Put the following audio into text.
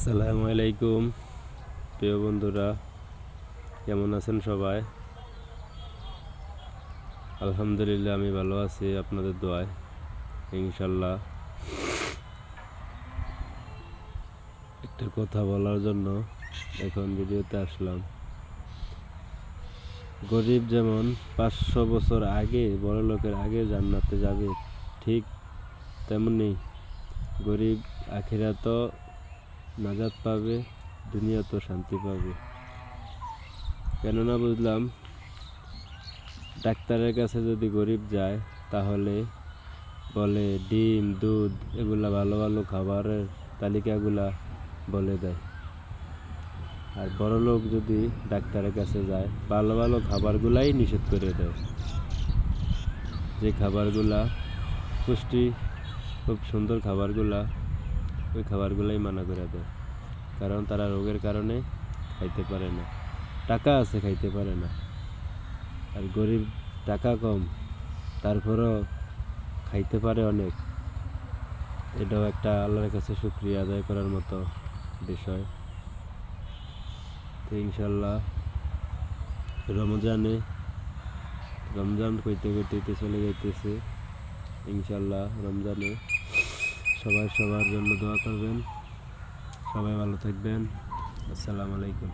আসসালামু আলাইকুম প্রিয় বন্ধুরা, কেমন আছেন সবাই? আলহামদুলিল্লাহ, আমি ভালো আছি আপনাদের দোয়ায় ইনশাল্লাহ। একটা কথা বলার জন্য এখন ভিডিওতে আসলাম। গরিব যেমন 500 বছর আগে বড়লোকের আগে জান্নাতে যাবে, ঠিক তেমনি গরিব আখিরাতও নাজাত পাবে, দুনিয়াতেও শান্তি পাবে। কেননা বুঝলাম, ডাক্তারের কাছে যদি গরিব যায় তাহলে বলে ডিম দুধ এগুলা ভালো ভালো খাবারের তালিকাগুলা বলে দেয়, আর বড়লোক যদি ডাক্তারের কাছে যায় ভালো ভালো খাবারগুলাই নিষেধ করে দেয়। যে খাবারগুলা পুষ্টি খুব সুন্দর খাবারগুলা, ওই খাবারগুলাই মানা করে দেয়, কারণ তারা রোগের কারণে খাইতে পারে না, টাকা আছে খাইতে পারে না। আর গরিব টাকা কম, তারপরও খাইতে পারে অনেক। এটাও একটা আল্লাহর কাছে শুকরিয়া আদায় করার মতো বিষয়। তো ইনশাল্লাহ রমজান কইতে কইতে চলে যাইতেছে। ইনশাল্লাহ রমজানে সবাই সবার জন্য দোয়া করবেন। সবাই ভালো থাকবেন। আসসালামু আলাইকুম।